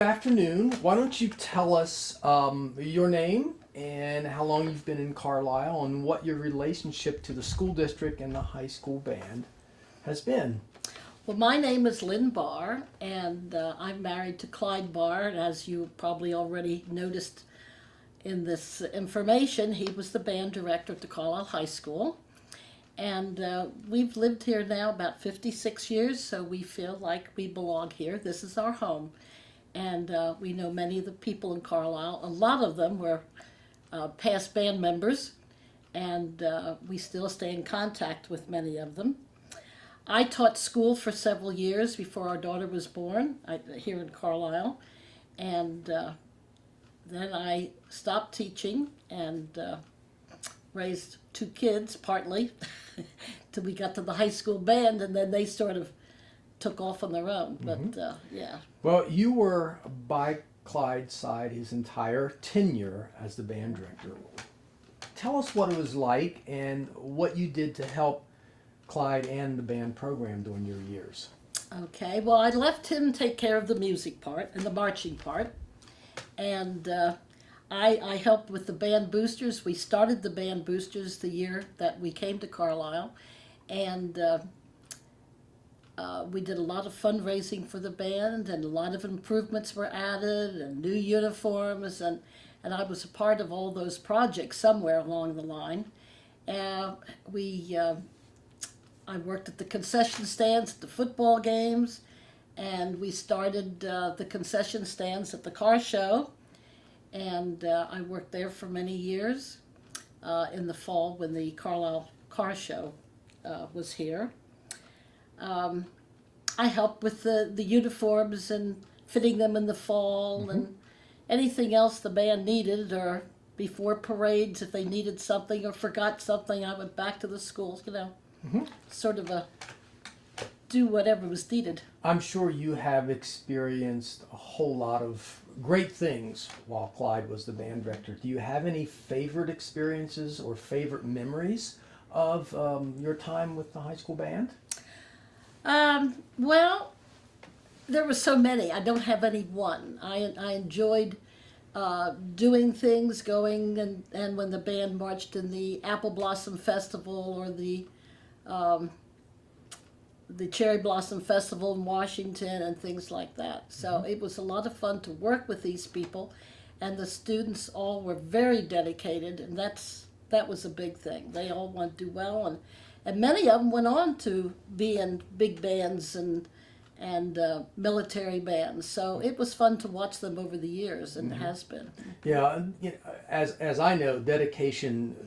Good afternoon. Why don't you tell us your name and how long you've been in Carlisle and what your relationship to the school district and the high school band has been? Well, my name is Lyn Barr, and I'm married to Clyde Barr. And as you probably already noticed in this information, he was the band director at the Carlisle High School. And we've lived here now about 56 years, so we feel like we belong here. This is our home. And we know many of the people in Carlisle. A lot of them were past band members, and we still stay in contact with many of them. I taught school for several years before our daughter was born here in Carlisle, and then I stopped teaching and raised two kids, partly, till we got to the high school band, and then they sort of took off on their own. But yeah. Well, you were by Clyde's side his entire tenure as the band director. Tell us what it was like and what you did to help Clyde and the band program during your years. Okay, well, I left him take care of the music part and the marching part, and I helped with the band boosters. We started the band boosters the year that we came to Carlisle, and we did a lot of fundraising for the band, and a lot of improvements were added, and new uniforms, and I was a part of all those projects somewhere along the line. I worked at the concession stands at the football games, and we started the concession stands at the car show, and I worked there for many years in the fall when the Carlisle car show was here. I helped with the uniforms and fitting them in the fall, and anything else the band needed, or before parades if they needed something or forgot something, I went back to the schools, sort of do whatever was needed. I'm sure you have experienced a whole lot of great things while Clyde was the band director. Do you have any favorite experiences or favorite memories of your time with the high school band? Well, there were so many. I don't have any one. I enjoyed doing things, going and when the band marched in the Apple Blossom Festival or the Cherry Blossom Festival in Washington and things like that. So it was a lot of fun to work with these people, and the students all were very dedicated, and that was a big thing. They all wanted to do well, and many of them went on to be in big bands and military bands. So it was fun to watch them over the years, and it has been. Yeah, as I know,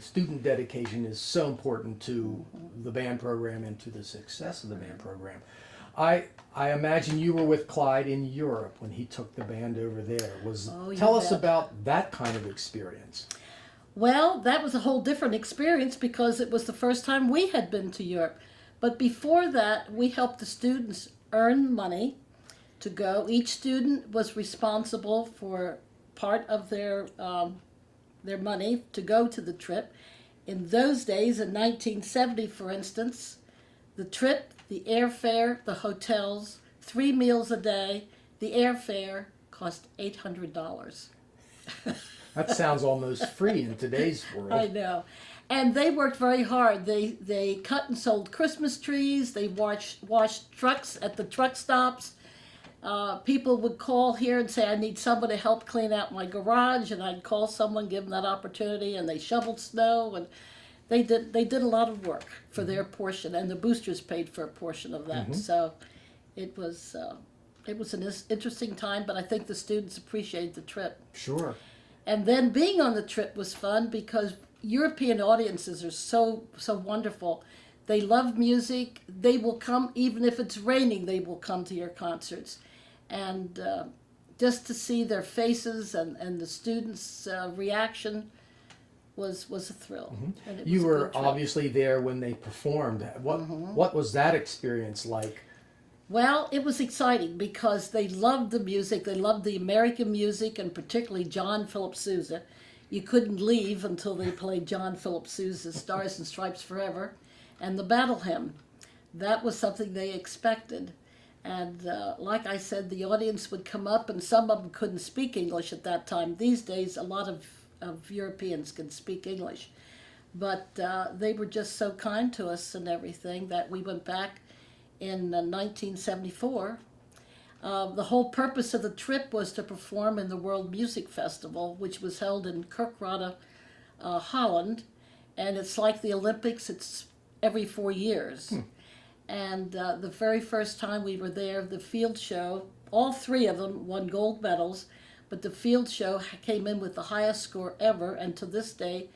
student dedication is so important to the band program and to the success of the band program. I imagine you were with Clyde in Europe when he took the band over there. Tell us about that kind of experience. Well, that was a whole different experience because it was the first time we had been to Europe. But before that, we helped the students earn money to go. Each student was responsible for part of their money to go to the trip. In those days, in 1970, for instance, the trip, the airfare, the hotels, 3 meals a day, the airfare cost $800. That sounds almost free in today's world. I know. And they worked very hard. They cut and sold Christmas trees. They washed trucks at the truck stops. People would call here and say, I need someone to help clean out my garage, and I'd call someone, give them that opportunity, and they shoveled snow, and they did a lot of work for their portion, and the boosters paid for a portion of that. So it was an interesting time, but I think the students appreciated the trip. Sure. And then being on the trip was fun because European audiences are so wonderful. They love music. They will come, even if it's raining, they will come to your concerts. And just to see their faces and the students' reaction was a thrill. And You were obviously there when they performed. What was that experience like? Well, it was exciting because they loved the music. They loved the American music, and particularly John Philip Sousa. You couldn't leave until they played John Philip Sousa's Stars and Stripes Forever and the Battle Hymn. That was something they expected. And like I said, the audience would come up, and some of them couldn't speak English at that time. These days, a lot of Europeans can speak English. But they were just so kind to us and everything that we went back in 1974. The whole purpose of the trip was to perform in the World Music Festival, which was held in Kerkrade, Holland. And it's like the Olympics, it's every 4 years. And the very first time we were there, the field show, all three of them won gold medals, but the field show came in with the highest score ever, and to this day,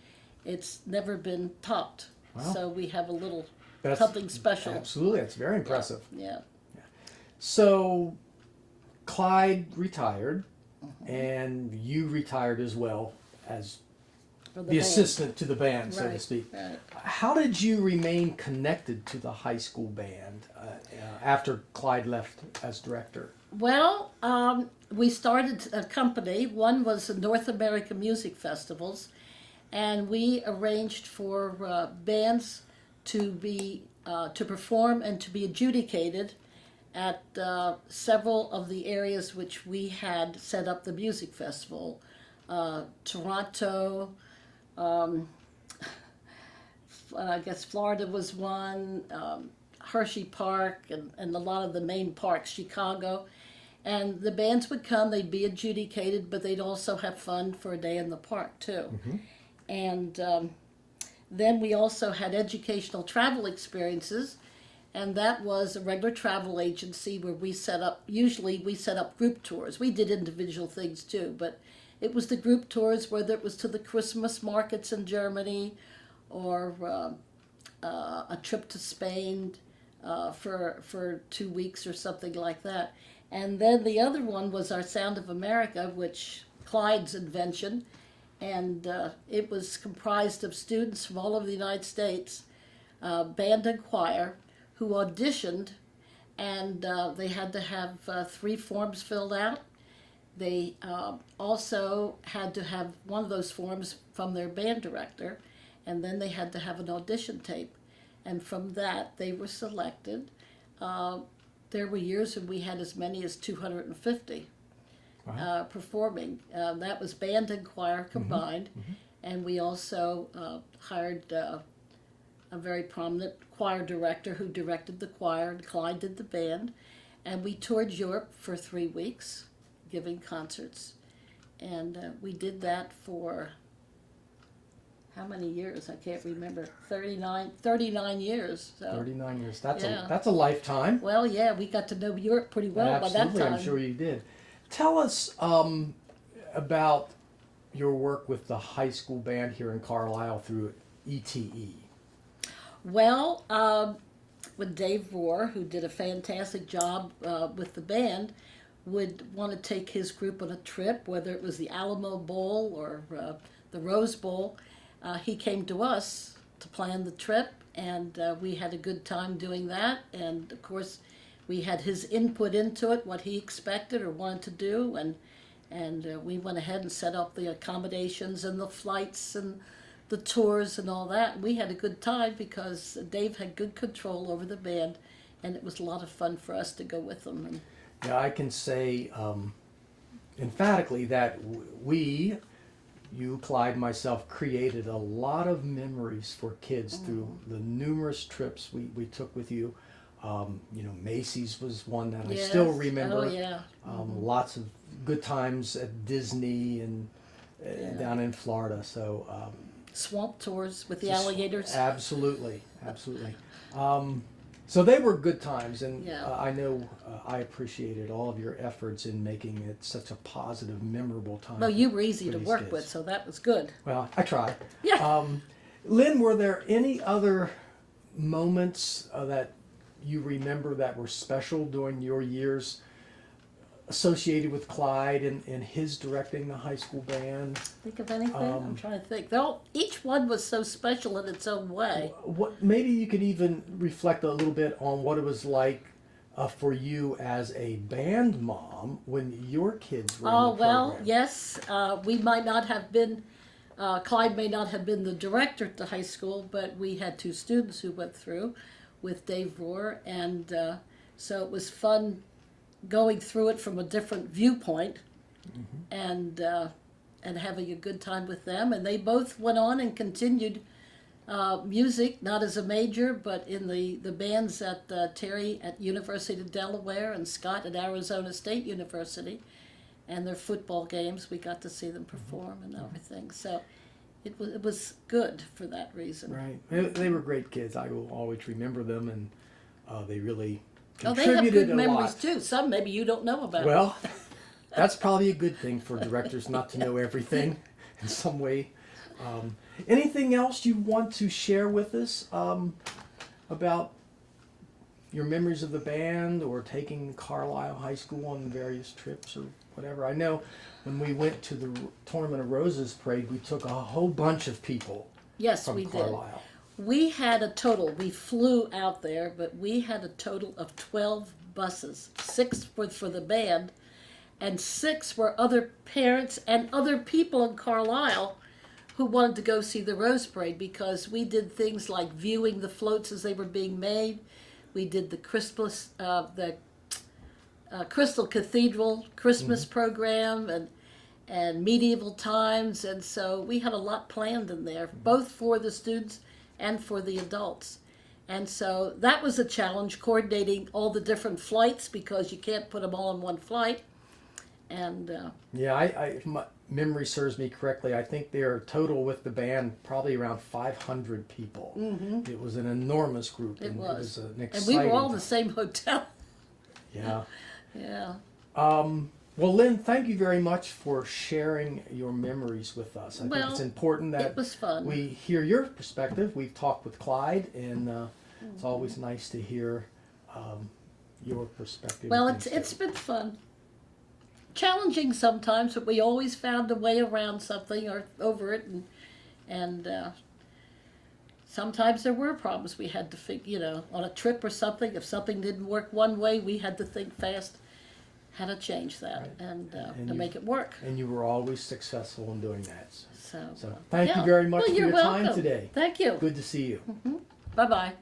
it's never been topped. Wow. So we have a little That's something special. Absolutely, it's very impressive. Yeah. So, Clyde retired, and you retired as well as For the band. assistant to the band, so to Right, speak. right. How did you remain connected to the high school band after Clyde left as director? Well, we started a company. One was the North American Music Festivals, and we arranged for bands to be to perform and to be adjudicated at several of the areas which we had set up the music festival. Toronto, I guess Florida was one, Hershey Park, and a lot of the main parks, Chicago. And the bands would come, they'd be adjudicated, but they'd also have fun for a day in the park too. Mm-hmm. And then we also had educational travel experiences, and that was a regular travel agency where usually we set up group tours. We did individual things too, but it was the group tours, whether it was to the Christmas markets in Germany or a trip to Spain for 2 weeks or something like that. And then the other one was our Sound of America, which Clyde's invention, and it was comprised of students from all over the United States, band and choir, who auditioned, and they had to have 3 forms filled out. They also had to have one of those forms from their band director, and then they had to have an audition tape. And from that, they were selected. There were years when we had as many as 250 Wow. performing. That was band and choir combined. Mm-hmm. And we also hired a very prominent choir director who directed the choir, and Clyde did the band. And we toured Europe for 3 weeks, giving concerts. And we did that for how many years? I can't remember. 39 years. So. 39 years. That's Yeah. a lifetime. Well, yeah, we got to know Europe pretty well Absolutely, by that time. I'm sure you did. Tell us about your work with the high school band here in Carlisle through ETE. Well, when Dave Rohr, who did a fantastic job with the band, would want to take his group on a trip, whether it was the Alamo Bowl or the Rose Bowl, he came to us to plan the trip, and we had a good time doing that. And of course, we had his input into it, what he expected or wanted to do, and we went ahead and set up the accommodations and the flights and the tours and all that. We had a good time because Dave had good control over the band, and it was a lot of fun for us to go with them. And Yeah, I can say emphatically that you, Clyde, myself, created a lot of memories for kids through the numerous trips we took with you. Macy's was one that I still Yes. remember. Oh, yeah. Lots of good times at Disney and down in Florida. So Swamp tours with the just- alligators. Absolutely. So they were good times, and Yeah. I know I appreciated all of your efforts in making it such a positive, memorable time. Well, you were easy for to these work kids. with, so that was good. Well, I try. Yeah. Lyn, were there any other moments that you remember that were special during your years associated with Clyde and his directing the high school band? Think of anything? I'm trying to think. Each one was so special in its own way. What maybe you could even reflect a little bit on what it was like for you as a band mom when your kids were in Oh, the well, program. yes. We might not have been, Clyde may not have been the director at the high school, but we had 2 students who went through with Dave Rohr, and So it was fun going through it from a different viewpoint, and having a good time with them. And they both went on and continued music, not as a major, but in the bands at Terry at University of Delaware and Scott at Arizona State University, and their football games. We got to see them perform and everything. So it was good for that reason. Right. They were great kids. I will always remember them, and they really Oh, they have contributed good a memories lot. too. Some maybe you don't know about. Well, that's probably a good thing for directors, not to know everything in some way. Anything else you want to share with us about your memories of the band or taking Carlisle High School on various trips or whatever? I know when we went to the Tournament of Roses parade, we took a whole bunch of people Yes, from we did. Carlisle. We had a total, we flew out there, but we had a total of 12 buses. 6 were for the band, and 6 were other parents and other people in Carlisle who wanted to go see the Rose Parade, because we did things like viewing the floats as they were being made. We did the Crystal Cathedral Christmas program and medieval times, and so we had a lot planned in there, both for the students and for the adults. And so that was a challenge, coordinating all the different flights, because you can't put them all in one flight. And Yeah, if my memory serves me correctly, I think they're total with the band probably around 500 people. It was an enormous group. It was. An and exciting we were all in time. the same hotel. Yeah. Yeah. Well, Lyn, thank you very much for sharing your memories with us. I think Well, it's important that It was fun. we hear your perspective. We've talked with Clyde, and it's always nice to hear your perspective. Well, and things it's been fun. Challenging sometimes, but we always found a way around something or over it, and sometimes there were problems we had to figure. On a trip or something, if something didn't work one way, we had to think fast how to change that Right. and And to you- make it work. And you were always successful in doing that. So So thank you very much Well, for you're your time welcome. today. Thank you. Good to see you. Bye bye.